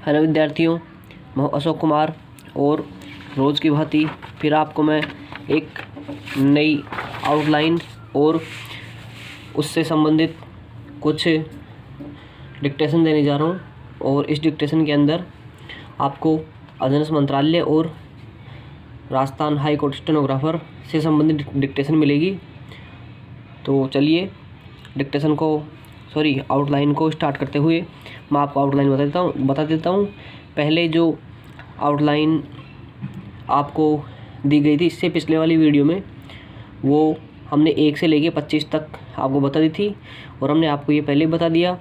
Hello विद्यार्थियों, मैं अशोक कुमार और रोज़ की भांति फिर आपको मैं एक नई आउटलाइन और उससे संबंधित कुछ डिक्टेशन देने जा रहा हूँ। और इस डिक्टेशन के अंदर आपको अध्ययन मंत्रालय और राजस्थान हाई कोर्ट स्टेनोग्राफर से संबंधित डिक्टेशन मिलेगी। तो चलिए आउटलाइन को स्टार्ट करते हुए मैं आपको आउटलाइन बता देता हूँ। पहले जो आउटलाइन आपको दी गई थी इससे पिछले वाली वीडियो में, वो हमने 1 से लेके 25 तक आपको बता दी थी। और हमने आपको ये पहले बता दिया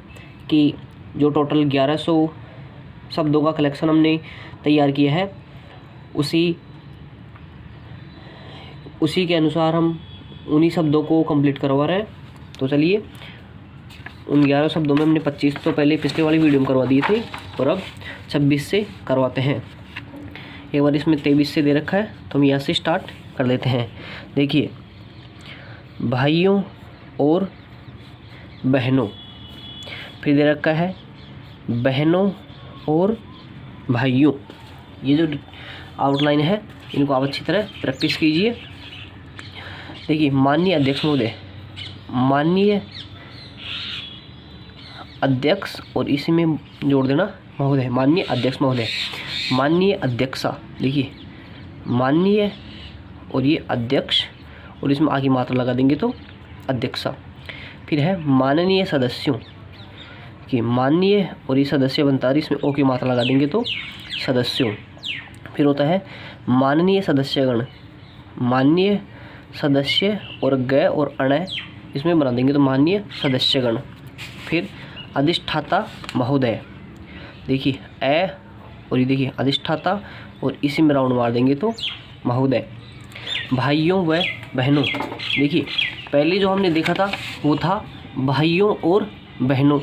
कि जो टोटल 1100 शब्दों का कलेक्शन हमने तैयार किया है, उसी के अनुसार हम उन्हीं शब्दों को कंप्लीट करवा रहे हैं। तो चलिए, उन 11 शब्दों में हमने 25 तो पहले पिछले वाली वीडियो में करवा दिए थे और अब 26 से करवाते हैं। एक बार इसमें 23 से दे रखा है तो हम यहाँ से स्टार्ट कर लेते हैं। देखिए, भाइयों और बहनों, फिर दे रखा है बहनों और भाइयों। ये जो आउटलाइन है इनको आप अच्छी तरह प्रैक्टिस कीजिए। देखिए, माननीय अध्यक्ष महोदय, माननीय अध्यक्ष और इसी में जोड़ देना महोदय, माननीय अध्यक्ष महोदय, माननीय अध्यक्षा। देखिए, माननीय और ये अध्यक्ष और इसमें आगे मात्रा लगा देंगे तो अध्यक्षा। फिर है माननीय सदस्यों, कि माननीय और ये सदस्य बनता है, इसमें ओ की मात्रा लगा देंगे तो सदस्यों। फिर होता है माननीय सदस्यगण, माननीय सदस्य और ग और अण इसमें बना देंगे तो माननीय सदस्यगण। फिर अधिष्ठाता महोदय, देखिए ए और ये देखिए अधिष्ठाता और इसी में राउंड मार देंगे तो महोदय। भाइयों व बहनों, देखिए पहले जो हमने देखा था वो था भाइयों और बहनों,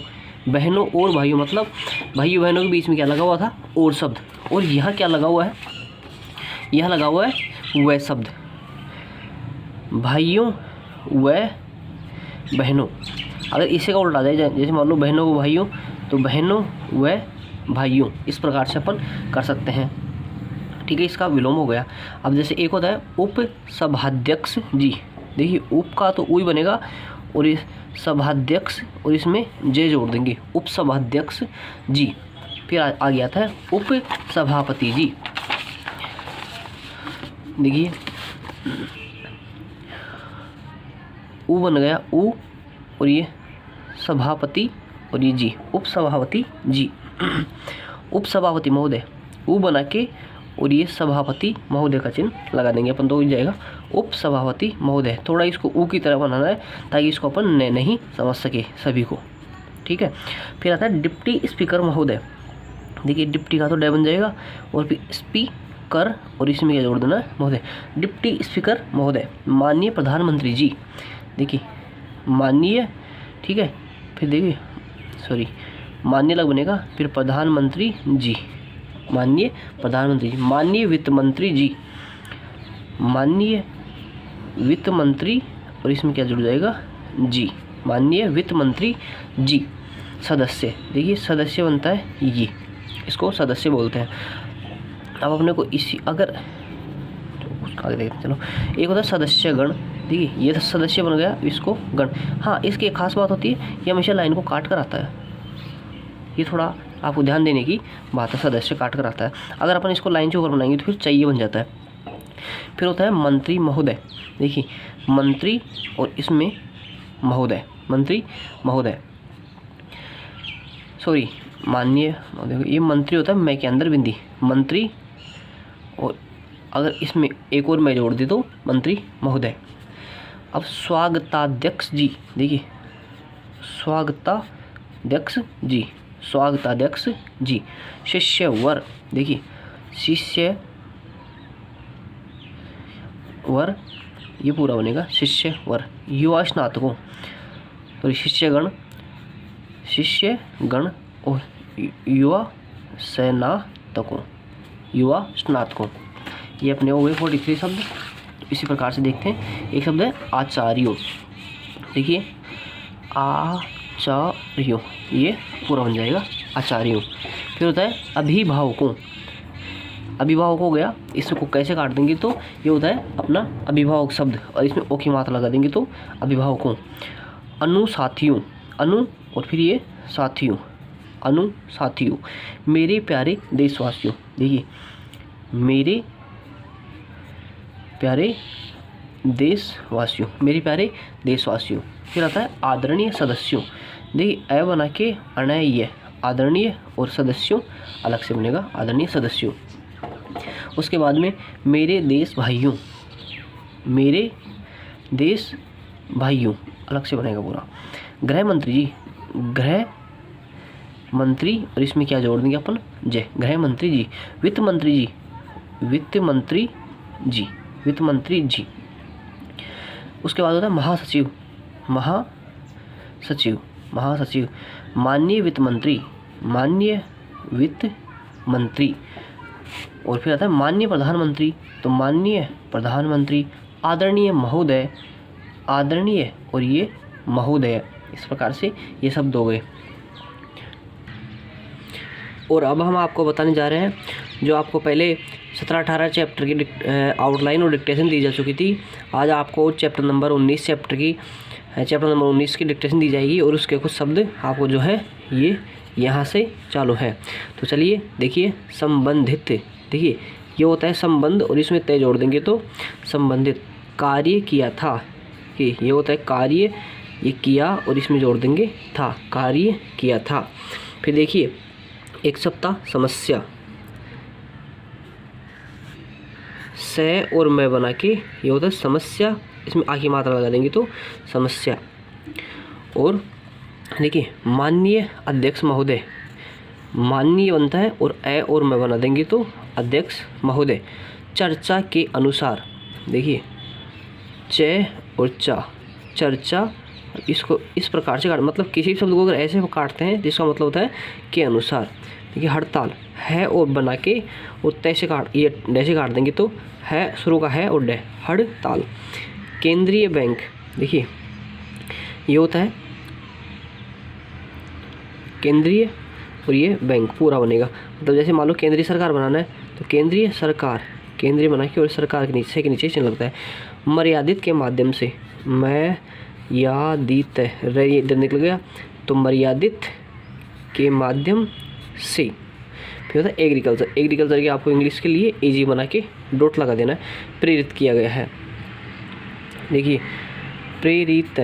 बहनों और भाइयों, मतलब भाइयों बहनों के बीच में क्या लगा हुआ था, और शब्द। और यहाँ क्या लगा हुआ है, यहाँ लगा हुआ है वह शब्द, भाइयों व बहनों। अगर इसे का उल्टा जाए, जैसे मान लो बहनों को भाइयों, तो बहनों व भाइयों, इस प्रकार से अपन कर सकते हैं। ठीक है, इसका विलोम हो गया। अब जैसे एक होता है उप सभाध्यक्ष जी, देखिए उप का तो ऊ ही बनेगा और इस सभाध्यक्ष और इसमें जे जोड़ देंगे, उप सभाध्यक्ष जी। फिर आ गया था उप सभापति जी। देखिए ऊ बन गया ऊ और ये सभापति और ये जी, उप सभापति जी। उप सभापति महोदय, ऊ बना के और ये सभापति महोदय का चिन्ह लगा देंगे अपन, तो हो जाएगा उप सभापति महोदय। थोड़ा इसको ऊ की तरह बनाना है ताकि इसको अपन नहीं समझ सके सभी को। ठीक है, फिर आता है डिप्टी स्पीकर महोदय। देखिए डिप्टी का तो डे बन जाएगा और फिर स्पीकर और इसमें क्या जोड़ देना है महोदय, डिप्टी स्पीकर महोदय। माननीय प्रधानमंत्री जी, देखिए माननीय, ठीक है, फिर देखिए माननीय लग बनेगा, फिर प्रधानमंत्री जी, माननीय प्रधानमंत्री जी। माननीय वित्त मंत्री जी, माननीय वित्त मंत्री और इसमें क्या जुड़ जाएगा जी, माननीय वित्त मंत्री जी। सदस्य, देखिए सदस्य बनता है ये, इसको सदस्य बोलते हैं। अब अपने को इसी अगर उसका आगे देखते चलो, एक होता है सदस्यगण। देखिए ये सदस्य बन गया, इसको गण। हाँ, इसकी एक खास बात होती है, ये हमेशा लाइन को काट कर आता है, ये थोड़ा आपको ध्यान देने की बात है, सदस्य काट कर आता है। अगर अपन इसको लाइन से ऊपर बनाएंगे तो फिर चाहिए बन जाता है। फिर होता है मंत्री महोदय, देखिए मंत्री और इसमें महोदय, मंत्री महोदय, माननीय महोदय। ये मंत्री होता है मैं के अंदर बिंदी, मंत्री, और अगर इसमें एक और मैं जोड़ दी तो मंत्री महोदय। अब स्वागताध्यक्ष जी, देखिए स्वागताध्यक्ष जी, स्वागताध्यक्ष जी। शिष्यवर, देखिए शिष्यवर, ये पूरा बनेगा शिष्यवर। युवा स्नातकों, तो शिष्यगण और युवा स्नातकों, युवा स्नातकों। ये अपने हो गए 43 शब्द। इसी प्रकार से देखते हैं, एक शब्द है आचार्यों। देखिए आचार्यों, ये पूरा बन जाएगा आचार्यों। फिर होता है अभिभावकों, अभिभावक हो गया, इसको कैसे काट देंगे तो ये होता है अपना अभिभावक शब्द और इसमें ओ की मात्रा लगा देंगे तो अभिभावकों। अनुसाथियों, अनु और फिर ये साथियों, अनुसाथियों। मेरे प्यारे देशवासियों, देखिए मेरे प्यारे देशवासियों, मेरे प्यारे देशवासियों। फिर आता है आदरणीय सदस्यों, देखिए अ बना के अनय, आदरणीय और सदस्यों अलग से बनेगा, आदरणीय सदस्यों। उसके बाद में मेरे देश भाइयों, मेरे देश भाइयों अलग से बनेगा पूरा। गृह मंत्री जी, गृह मंत्री और इसमें क्या जोड़ देंगे अपन जय, गृह मंत्री जी। वित्त मंत्री जी, वित्त मंत्री जी, वित्त मंत्री जी। उसके बाद होता है महासचिव, महासचिव, महासचिव। माननीय वित्त मंत्री, माननीय वित्त मंत्री। और फिर आता है माननीय प्रधानमंत्री, तो माननीय प्रधानमंत्री। आदरणीय महोदय, आदरणीय और ये महोदय। इस प्रकार से ये शब्द हो गए। और अब हम आपको बताने जा रहे हैं जो आपको पहले 17-18 चैप्टर की आउटलाइन और डिक्टेशन दी जा चुकी थी। आज आपको चैप्टर नंबर 19 चैप्टर नंबर 19 की डिक्टेशन दी जाएगी और उसके कुछ शब्द आपको जो है ये यहाँ से चालू है। तो चलिए देखिए, संबंधित, देखिए ये होता है संबंध और इसमें तय जोड़ देंगे तो संबंधित। कार्य किया था, कि ये होता है कार्य, ये किया और इसमें जोड़ देंगे था, कार्य किया था। फिर देखिए एक सप्ताह समस्या, से और मैं बना के ये होता है समस्या, इसमें आ की मात्रा लगा देंगे तो समस्या। और देखिए माननीय अध्यक्ष महोदय, माननीय बनता है और ए और मैं बना देंगे तो अध्यक्ष महोदय। चर्चा के अनुसार, देखिए च और चा, चर्चा। इसको इस प्रकार से काट, मतलब किसी शब्द को अगर ऐसे काटते हैं जिसका मतलब होता है के अनुसार। देखिए हड़ताल, है और बना के और तय से काट, ये डे से काट देंगे तो है शुरू का है और डे, हड़ताल। केंद्रीय बैंक, देखिए ये होता है केंद्रीय और ये बैंक पूरा बनेगा। मतलब जैसे मान लो केंद्रीय सरकार बनाना है तो केंद्रीय सरकार, केंद्रीय बना के और सरकार के नीचे चिन्ह लगता है। मर्यादित के माध्यम से, मर्यादित इधर निकल गया तो मर्यादित के माध्यम से। फिर होता है एग्रीकल्चर, एग्रीकल्चर के आपको इंग्लिश के लिए इजी बना के डॉट लगा देना है। प्रेरित किया गया है, देखिए प्रेरित,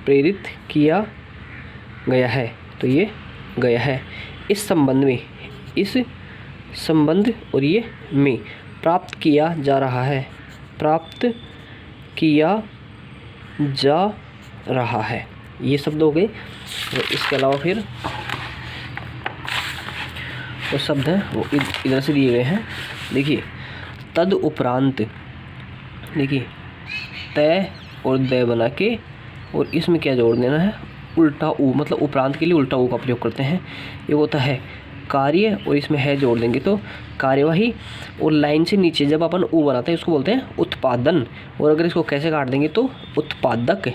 प्रेरित किया गया है तो ये गया है। इस संबंध में, इस संबंध और ये में। प्राप्त किया जा रहा है, प्राप्त किया जा रहा है, ये शब्द हो गए। इसके अलावा फिर वो शब्द हैं वो इधर से दिए गए हैं। देखिए तद उपरांत, देखिए तय और दय बना के और इसमें क्या जोड़ देना है उल्टा ऊ, मतलब उपरांत के लिए उल्टा ऊ का प्रयोग करते हैं। ये होता है कार्य और इसमें है जोड़ देंगे तो कार्यवाही। और लाइन से नीचे जब अपन ऊ बनाते हैं उसको बोलते हैं उत्पादन। और अगर इसको कैसे काट देंगे तो उत्पादक।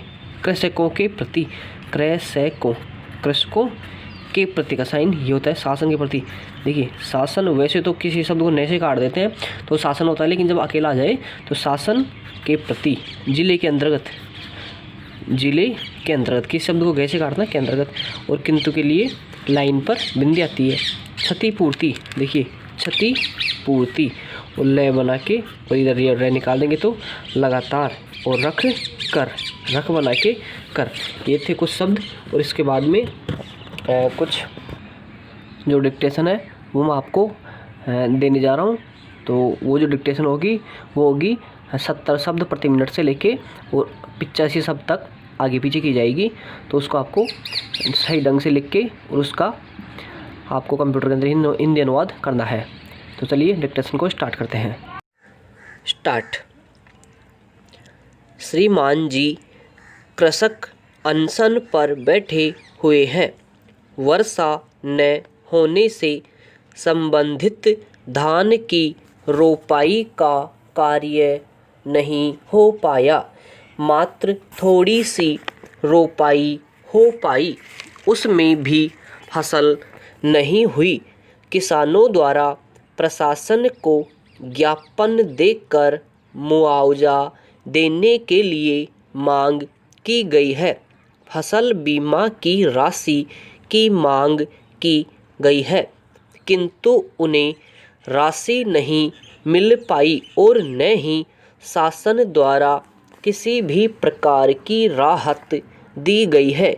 कृषकों के प्रति, कृषकों, कृषकों के प्रति का साइन ये होता है शासन के प्रति। देखिए शासन, वैसे तो किसी शब्द को न से काट देते हैं तो शासन होता है, लेकिन जब अकेला आ जाए तो शासन के प्रति। जिले के अंतर्गत, जिले के अंतर्गत, किस शब्द को कैसे काटना है के अंतर्गत। और किंतु के लिए लाइन पर बिंदी आती है। क्षतिपूर्ति, देखिए क्षतिपूर्ति और लय बना के और इधर ये रे निकाल देंगे तो लगातार। और रख कर, रख बना के कर। ये थे कुछ शब्द। और इसके बाद में कुछ जो डिक्टेशन है वो मैं आपको देने जा रहा हूँ। तो वो जो डिक्टेशन होगी वो होगी 70 शब्द प्रति मिनट से लेके और 85 शब्द तक आगे पीछे की जाएगी। तो उसको आपको सही ढंग से लिख के और उसका आपको कंप्यूटर के अंदर हिंदी अनुवाद करना है। तो चलिए डिक्टेशन को स्टार्ट करते हैं। स्टार्ट। श्रीमान जी कृषक अनशन पर बैठे हुए हैं। वर्षा न होने से संबंधित धान की रोपाई का कार्य नहीं हो पाया। मात्र थोड़ी सी रोपाई हो पाई, उसमें भी फसल नहीं हुई, किसानों द्वारा प्रशासन को ज्ञापन देकर मुआवजा देने के लिए मांग की गई है। फसल बीमा की राशि की मांग की गई है, किंतु उन्हें राशि नहीं मिल पाई और न ही शासन द्वारा किसी भी प्रकार की राहत दी गई है।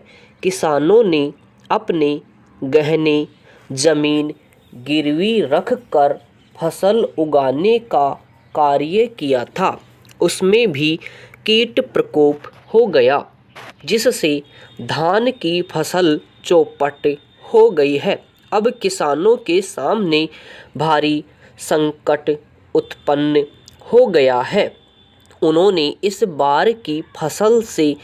किसानों ने अपने गहने जमीन गिरवी रखकर फसल उगाने का कार्य किया था, उसमें भी कीट प्रकोप हो गया, जिससे धान की फसल चौपट हो गई है। अब किसानों के सामने भारी संकट उत्पन्न हो गया है। उन्होंने इस बार की फसल से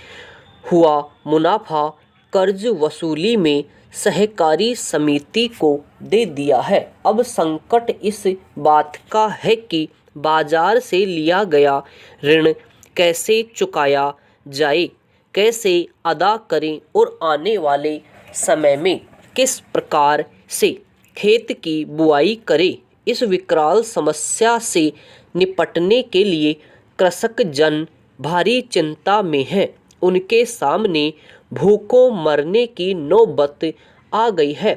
हुआ मुनाफा कर्ज वसूली में सहकारी समिति को दे दिया है। अब संकट इस बात का है कि बाजार से लिया गया ऋण कैसे चुकाया जाए, कैसे अदा करें और आने वाले समय में किस प्रकार से खेत की बुआई करें। इस विकराल समस्या से निपटने के लिए कृषक जन भारी चिंता में हैं। उनके सामने भूखों मरने की नौबत आ गई है।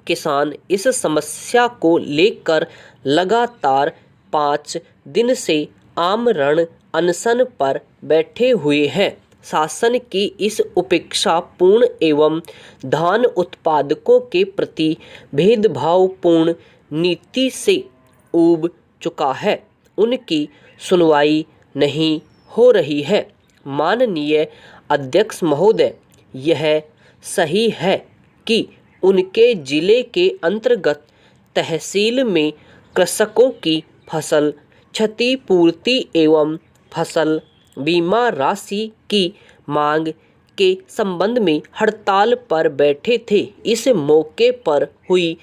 किसान इस समस्या को लेकर लगातार 5 दिन से आमरण अनशन पर बैठे हुए हैं। शासन की इस उपेक्षापूर्ण एवं धान उत्पादकों के प्रति भेदभावपूर्ण नीति से ऊब चुका है। उनकी सुनवाई नहीं हो रही है। माननीय अध्यक्ष महोदय, यह सही है कि उनके जिले के अंतर्गत तहसील में कृषकों की फसल क्षतिपूर्ति एवं फसल बीमा राशि की मांग के संबंध में हड़ताल पर बैठे थे। इस मौके पर हुई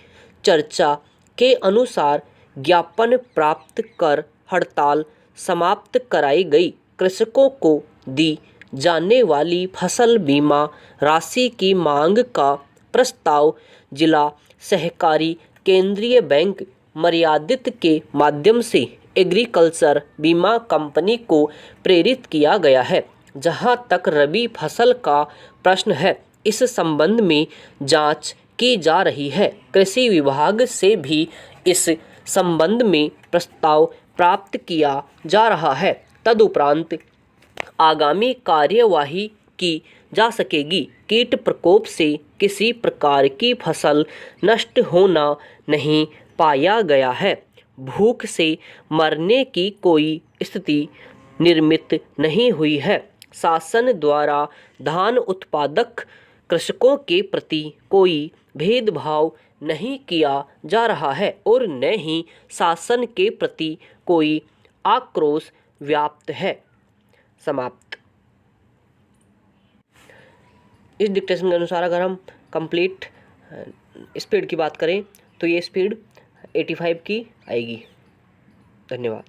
चर्चा के अनुसार ज्ञापन प्राप्त कर हड़ताल समाप्त कराई गई। कृषकों को दी जाने वाली फसल बीमा राशि की मांग का प्रस्ताव जिला सहकारी केंद्रीय बैंक मर्यादित के माध्यम से एग्रीकल्चर बीमा कंपनी को प्रेरित किया गया है। जहां तक रबी फसल का प्रश्न है, इस संबंध में जांच की जा रही है। कृषि विभाग से भी इस संबंध में प्रस्ताव प्राप्त किया जा रहा है। तदुपरांत आगामी कार्यवाही की जा सकेगी। कीट प्रकोप से किसी प्रकार की फसल नष्ट होना नहीं पाया गया है। भूख से मरने की कोई स्थिति निर्मित नहीं हुई है। शासन द्वारा धान उत्पादक कृषकों के प्रति कोई भेदभाव नहीं किया जा रहा है और न ही शासन के प्रति कोई आक्रोश व्याप्त है। समाप्त। इस डिक्टेशन के अनुसार अगर हम कंप्लीट स्पीड की बात करें तो ये स्पीड 85 की आएगी। धन्यवाद।